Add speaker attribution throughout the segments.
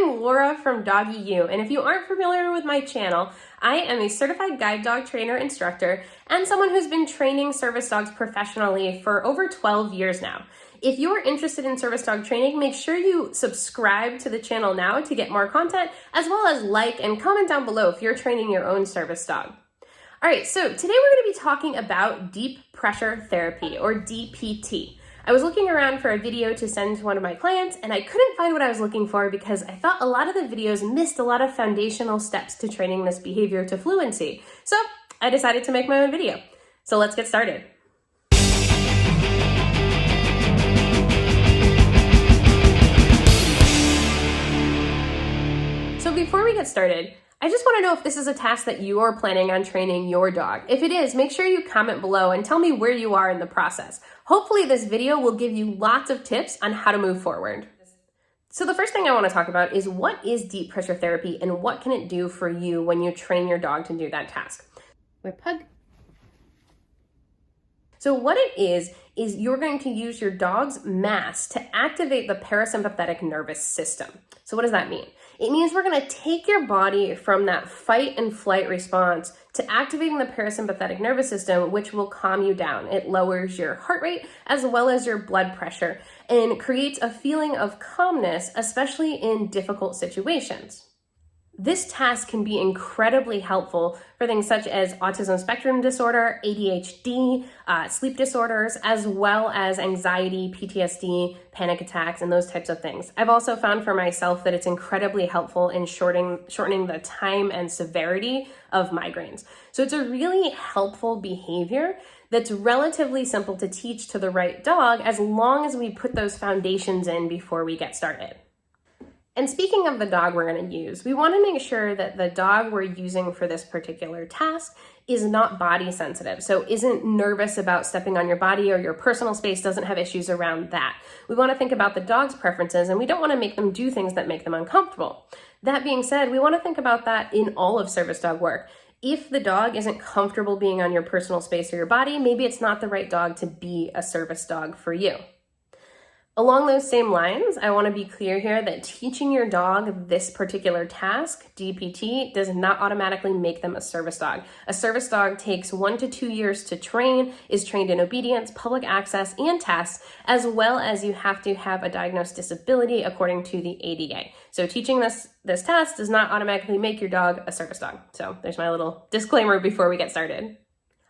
Speaker 1: I'm Laura from Doggy U, and if you aren't familiar with my channel, I am a certified guide dog trainer instructor and someone who's been training service dogs professionally for over 12 years now. If you're interested in service dog training, make sure you subscribe to the channel now to get more content, as well as like and comment down below if you're training your own service dog. All right, so today we're going to be talking about deep pressure therapy, or DPT. I was looking around for a video to send to one of my clients, and I couldn't find what I was looking for because I thought a lot of the videos missed a lot of foundational steps to training this behavior to fluency. So I decided to make my own video. So let's get started. So before we get started, I just want to know if this is a task that you are planning on training your dog. If it is, make sure you comment below and tell me where you are in the process. Hopefully this video will give you lots of tips on how to move forward. So the first thing I want to talk about is what is deep pressure therapy and what can it do for you when you train your dog to do that task? Pug. So what it is you're going to use your dog's mass to activate the parasympathetic nervous system. So what does that mean? It means we're going to take your body from that fight and flight response to activating the parasympathetic nervous system, which will calm you down. It lowers your heart rate as well as your blood pressure and creates a feeling of calmness, especially in difficult situations. This task can be incredibly helpful for things such as autism spectrum disorder, ADHD, sleep disorders, as well as anxiety, PTSD, panic attacks, and those types of things. I've also found for myself that it's incredibly helpful in shortening the time and severity of migraines. So it's a really helpful behavior that's relatively simple to teach to the right dog as long as we put those foundations in before we get started. And speaking of the dog we're going to use, we want to make sure that the dog we're using for this particular task is not body sensitive, so isn't nervous about stepping on your body or your personal space, doesn't have issues around that. We want to think about the dog's preferences, and we don't want to make them do things that make them uncomfortable. That being said, we want to think about that in all of service dog work. If the dog isn't comfortable being on your personal space or your body, maybe it's not the right dog to be a service dog for you. Along those same lines, I want to be clear here that teaching your dog this particular task, DPT, does not automatically make them a service dog. A service dog takes 1 to 2 years to train, is trained in obedience, public access, and tasks, as well as you have to have a diagnosed disability according to the ADA. So teaching this task does not automatically make your dog a service dog. So there's my little disclaimer before we get started.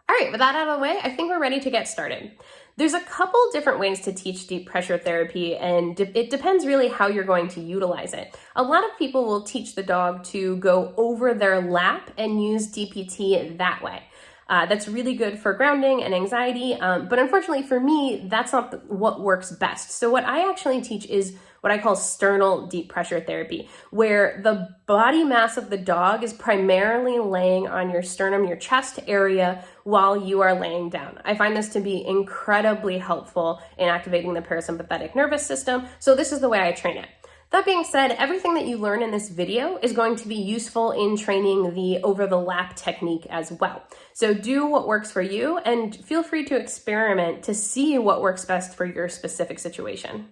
Speaker 1: All right, with that out of the way, I think we're ready to get started. There's a couple different ways to teach deep pressure therapy, and it depends really how you're going to utilize it. A lot of people will teach the dog to go over their lap and use DPT that way. That's really good for grounding and anxiety, but unfortunately for me, that's not what works best. So what I actually teach is what I call sternal deep pressure therapy, where the body mass of the dog is primarily laying on your sternum, your chest area, while you are laying down. I find this to be incredibly helpful in activating the parasympathetic nervous system, so this is the way I train it. That being said, everything that you learn in this video is going to be useful in training the over the lap technique as well. So do what works for you and feel free to experiment to see what works best for your specific situation.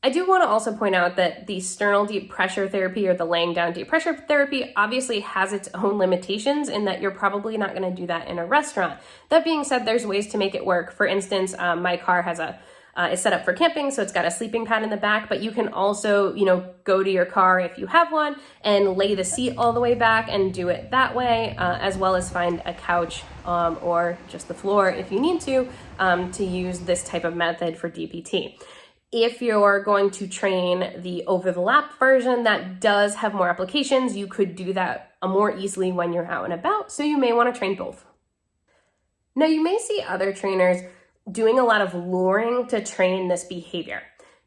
Speaker 1: I do want to also point out that the sternal deep pressure therapy, or the laying down deep pressure therapy, obviously has its own limitations in that you're probably not going to do that in a restaurant. That being said, there's ways to make it work. For instance, my car has is set up for camping, so it's got a sleeping pad in the back, but you can also, go to your car if you have one and lay the seat all the way back and do it that way, as well as find a couch or just the floor if you need to use this type of method for DPT. If you're going to train the over the lap version, that does have more applications. You could do that more easily when you're out and about, so you may want to train both. Now, you may see other trainers doing a lot of luring to train this behavior.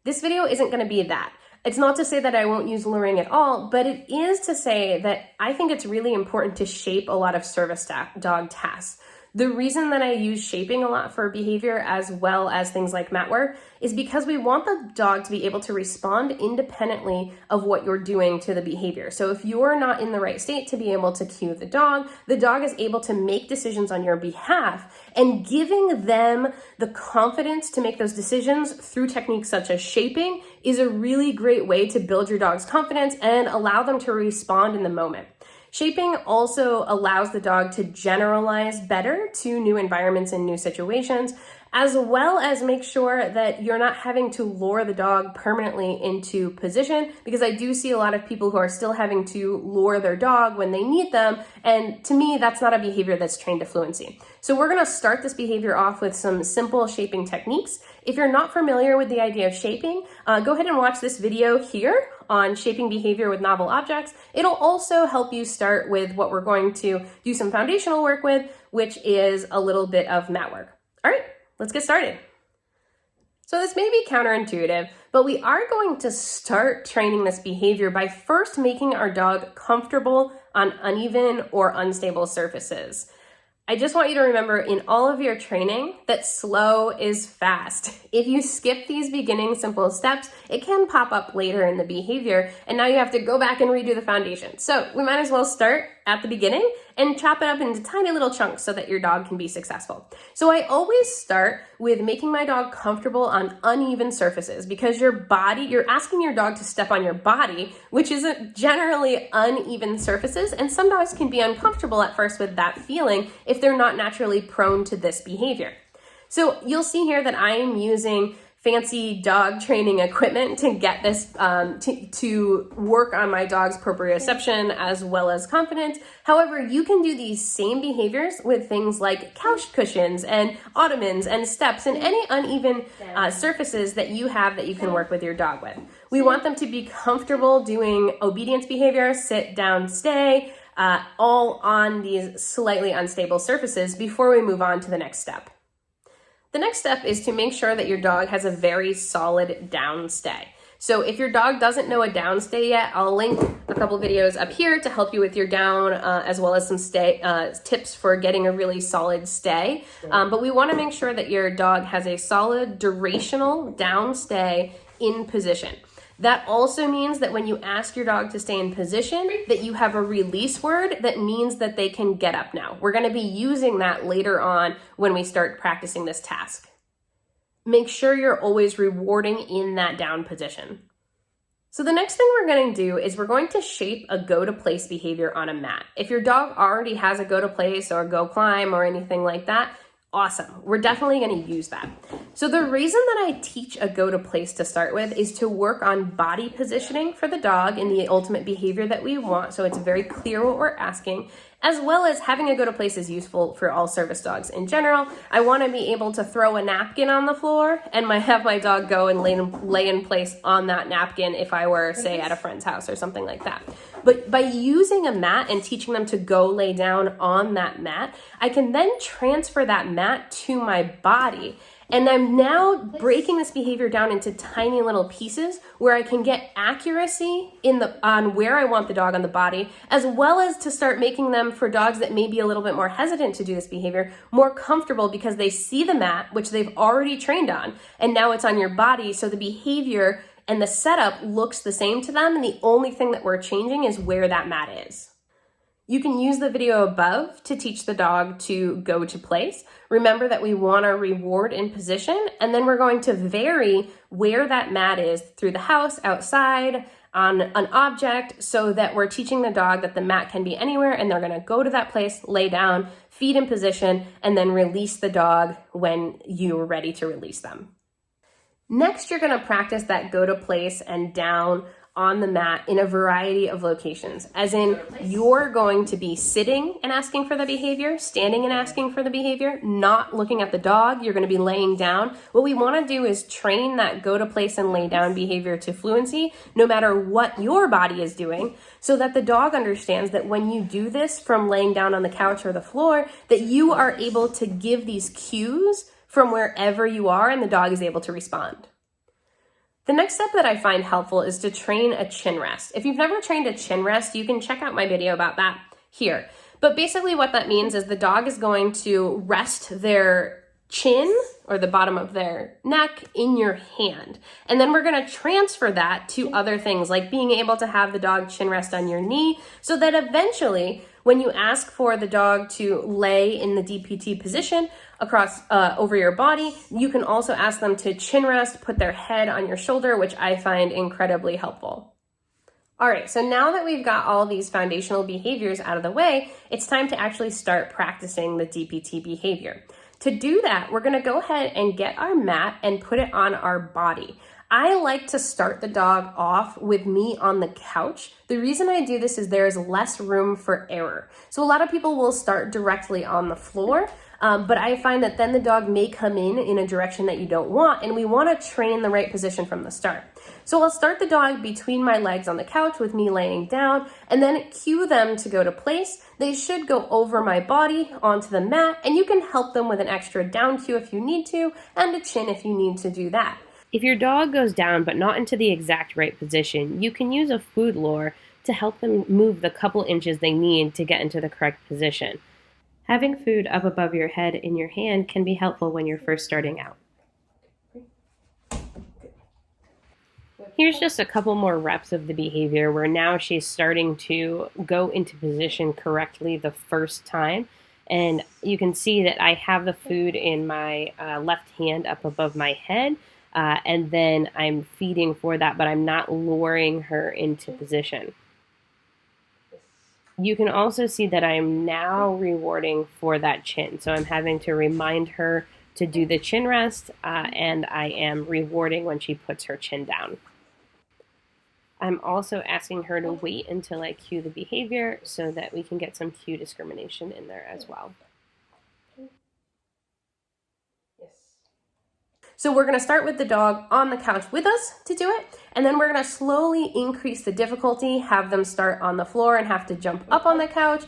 Speaker 1: This video isn't going to be that. It's not to say that I won't use luring at all, but it is to say that I think it's really important to shape a lot of service dog tasks. The reason that I use shaping a lot for behavior as well as things like mat work is because we want the dog to be able to respond independently of what you're doing to the behavior. So if you're not in the right state to be able to cue the dog is able to make decisions on your behalf, and giving them the confidence to make those decisions through techniques such as shaping is a really great way to build your dog's confidence and allow them to respond in the moment. Shaping also allows the dog to generalize better to new environments and new situations, as well as make sure that you're not having to lure the dog permanently into position, because I do see a lot of people who are still having to lure their dog when they need them, and to me, that's not a behavior that's trained to fluency. So we're gonna start this behavior off with some simple shaping techniques. If you're not familiar with the idea of shaping, go ahead and watch this video here on shaping behavior with novel objects. It'll also help you start with what we're going to do some foundational work with, which is a little bit of mat work. All right, let's get started. So this may be counterintuitive, but we are going to start training this behavior by first making our dog comfortable on uneven or unstable surfaces. I just want you to remember in all of your training that slow is fast. If you skip these beginning simple steps, it can pop up later in the behavior, and now you have to go back and redo the foundation. So we might as well start at the beginning and chop it up into tiny little chunks so that your dog can be successful. So I always start with making my dog comfortable on uneven surfaces, because you're asking your dog to step on your body, which is generally uneven surfaces, and some dogs can be uncomfortable at first with that feeling if they're not naturally prone to this behavior. So you'll see here that I am using fancy dog training equipment to get this to work on my dog's proprioception as well as confidence. However, you can do these same behaviors with things like couch cushions and ottomans and steps and any uneven surfaces that you have that you can work with your dog with. We want them to be comfortable doing obedience behavior, sit, down, stay, all on these slightly unstable surfaces before we move on to the next step. The next step is to make sure that your dog has a very solid down stay. So if your dog doesn't know a down stay yet, I'll link a couple videos up here to help you with your down, as well as some tips for getting a really solid stay. But we want to make sure that your dog has a solid durational down stay in position. That also means that when you ask your dog to stay in position, that you have a release word that means that they can get up now. We're going to be using that later on when we start practicing this task. Make sure you're always rewarding in that down position. So the next thing we're going to do is we're going to shape a go to place behavior on a mat. If your dog already has a go to place or go climb or anything like that, awesome. We're definitely going to use that. So the reason that I teach a go to place to start with is to work on body positioning for the dog in the ultimate behavior that we want. So it's very clear what we're asking, as well as having a go to place is useful for all service dogs in general. I want to be able to throw a napkin on the floor and have my dog go and lay in place on that napkin if I were, say, at a friend's house or something like that. But by using a mat and teaching them to go lay down on that mat, I can then transfer that mat to my body. And I'm now breaking this behavior down into tiny little pieces where I can get accuracy on where I want the dog on the body, as well as to start making them, for dogs that may be a little bit more hesitant to do this behavior, more comfortable because they see the mat, which they've already trained on, and now it's on your body. So the behavior and the setup looks the same to them, and the only thing that we're changing is where that mat is. You can use the video above to teach the dog to go to place. Remember that we want our reward in position, and then we're going to vary where that mat is through the house, outside, on an object, so that we're teaching the dog that the mat can be anywhere, and they're gonna go to that place, lay down, feet in position, and then release the dog when you're ready to release them. Next, you're gonna practice that go to place and down on the mat in a variety of locations, as in you're going to be sitting and asking for the behavior, standing and asking for the behavior, not looking at the dog. You're going to be laying down. What we want to do is train that go to place and lay down behavior to fluency, no matter what your body is doing, so that the dog understands that when you do this from laying down on the couch or the floor, that you are able to give these cues from wherever you are and the dog is able to respond. The next step that I find helpful is to train a chin rest. If you've never trained a chin rest, you can check out my video about that here. But basically what that means is the dog is going to rest their chin or the bottom of their neck in your hand. And then we're going to transfer that to other things like being able to have the dog chin rest on your knee so that eventually when you ask for the dog to lay in the DPT position across over your body, you can also ask them to chin rest, put their head on your shoulder, which I find incredibly helpful. All right, so now that we've got all these foundational behaviors out of the way, it's time to actually start practicing the DPT behavior. To do that, we're gonna go ahead and get our mat and put it on our body. I like to start the dog off with me on the couch. The reason I do this is there's less room for error. So a lot of people will start directly on the floor, but I find that then the dog may come in a direction that you don't want, and we wanna train the right position from the start. So I'll start the dog between my legs on the couch with me laying down and then cue them to go to place. They should go over my body onto the mat, and you can help them with an extra down cue if you need to and a chin if you need to do that.
Speaker 2: If your dog goes down but not into the exact right position, you can use a food lure to help them move the couple inches they need to get into the correct position. Having food up above your head in your hand can be helpful when you're first starting out. Here's just a couple more reps of the behavior where now she's starting to go into position correctly the first time. And you can see that I have the food in my left hand up above my head. And then I'm feeding for that, but I'm not luring her into position. You can also see that I'm now rewarding for that chin. So I'm having to remind her to do the chin rest, and I am rewarding when she puts her chin down. I'm also asking her to wait until I cue the behavior so that we can get some cue discrimination in there as well.
Speaker 1: So we're going to start with the dog on the couch with us to do it, and then we're going to slowly increase the difficulty, have them start on the floor and have to jump up on the couch,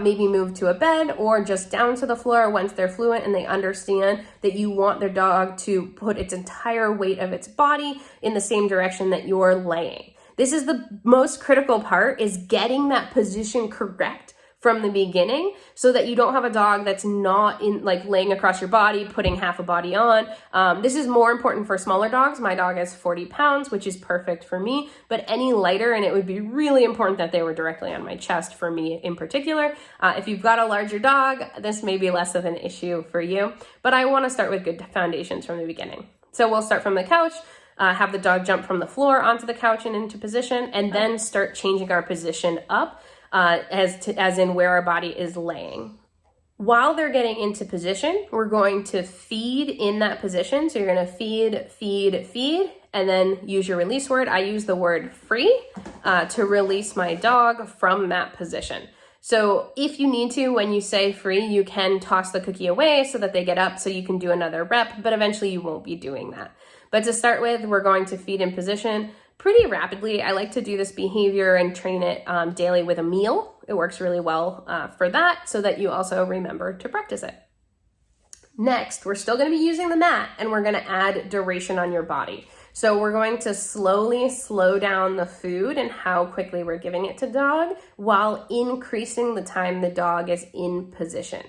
Speaker 1: maybe move to a bed or just down to the floor once they're fluent and they understand that you want their dog to put its entire weight of its body in the same direction that you're laying. This is the most critical part, is getting that position correct from the beginning so that you don't have a dog that's not in like laying across your body, putting half a body on. This is more important for smaller dogs. My dog is 40 pounds, which is perfect for me, but any lighter, and it would be really important that they were directly on my chest for me in particular. If you've got a larger dog, this may be less of an issue for you, but I want to start with good foundations from the beginning. So we'll start from the couch. Have the dog jump from the floor onto the couch and into position, and then start changing our position up as in where our body is laying. While they're getting into position, we're going to feed in that position. So you're going to feed, feed, feed, and then use your release word. I use the word free to release my dog from that position. So if you need to, when you say free, you can toss the cookie away so that they get up so you can do another rep, but eventually you won't be doing that. But to start with, we're going to feed in position pretty rapidly. I like to do this behavior and train it daily with a meal. It works really well for that so that you also remember to practice it. Next, we're still going to be using the mat and we're going to add duration on your body. So we're going to slowly slow down the food and how quickly we're giving it to dog while increasing the time the dog is in position.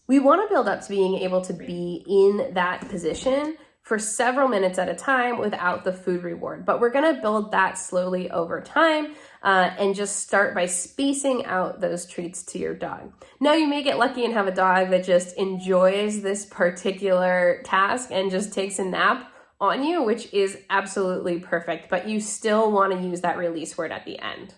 Speaker 1: We want to build up to being able to be in that position for several minutes at a time without the food reward. But we're gonna build that slowly over time and just start by spacing out those treats to your dog. Now you may get lucky and have a dog that just enjoys this particular task and just takes a nap on you, which is absolutely perfect, but you still wanna use that release word at the end.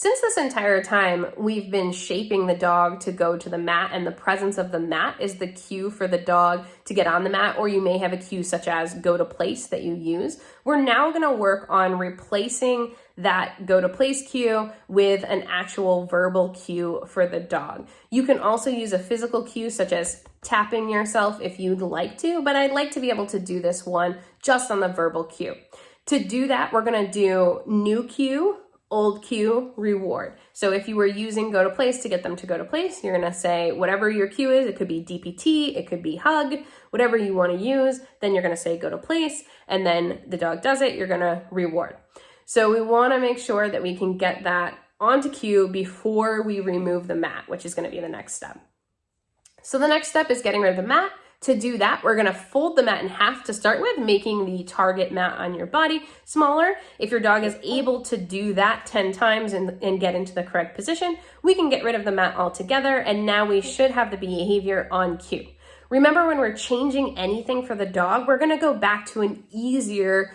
Speaker 1: Since this entire time, we've been shaping the dog to go to the mat, and the presence of the mat is the cue for the dog to get on the mat, or you may have a cue such as go to place that you use. We're now gonna work on replacing that go to place cue with an actual verbal cue for the dog. You can also use a physical cue such as tapping yourself if you'd like to, but I'd like to be able to do this one just on the verbal cue. To do that, we're gonna do new cue, old cue, reward. So if you were using go to place to get them to go to place, you're gonna say whatever your cue is. It could be DPT, it could be hug, whatever you wanna use. Then you're gonna say go to place, and then the dog does it, you're gonna reward. So we wanna make sure that we can get that onto cue before we remove the mat, which is going to be the next step. So the next step is getting rid of the mat. To do that, we're going to fold the mat in half to start with, making the target mat on your body smaller. If your dog is able to do that 10 times and get into the correct position, we can get rid of the mat altogether, and now we should have the behavior on cue. Remember, when we're changing anything for the dog, we're going to go back to an easier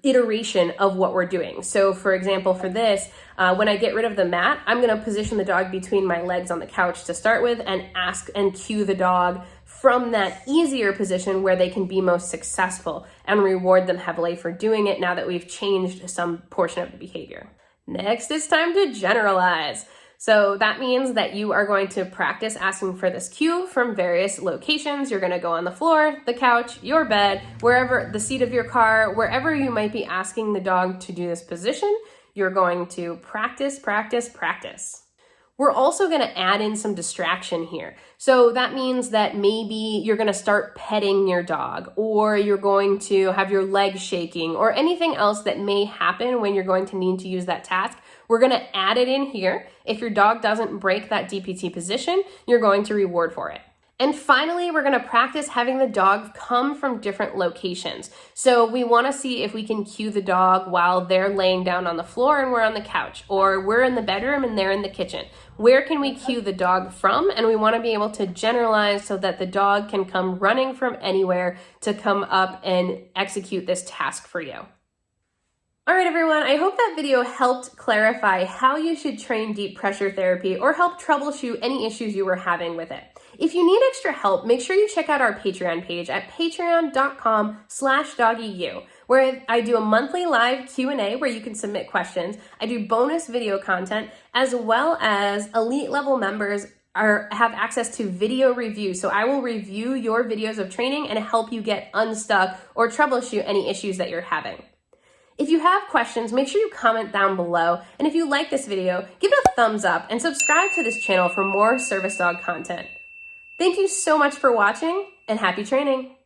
Speaker 1: iteration of what we're doing. So for example, for this, when I get rid of the mat, I'm going to position the dog between my legs on the couch to start with and ask and cue the dog from that easier position where they can be most successful and reward them heavily for doing it now that we've changed some portion of the behavior. Next, it's time to generalize. So that means that you are going to practice asking for this cue from various locations. You're going to go on the floor, the couch, your bed, wherever, the seat of your car, wherever you might be asking the dog to do this position. You're going to practice, practice, practice. We're also going to add in some distraction here. So that means that maybe you're going to start petting your dog, or you're going to have your legs shaking, or anything else that may happen when you're going to need to use that task. We're going to add it in here. If your dog doesn't break that DPT position, you're going to reward for it. And finally, we're going to practice having the dog come from different locations. So we want to see if we can cue the dog while they're laying down on the floor and we're on the couch, or we're in the bedroom and they're in the kitchen. Where can we cue the dog from? And we want to be able to generalize so that the dog can come running from anywhere to come up and execute this task for you. All right, everyone, I hope that video helped clarify how you should train deep pressure therapy or help troubleshoot any issues you were having with it. If you need extra help, make sure you check out our Patreon page at patreon.com/doggyu, where I do a monthly live Q&A where you can submit questions. I do bonus video content, as well as elite level members have access to video reviews. So I will review your videos of training and help you get unstuck or troubleshoot any issues that you're having. If you have questions, make sure you comment down below. And if you like this video, give it a thumbs up and subscribe to this channel for more service dog content. Thank you so much for watching, and happy training.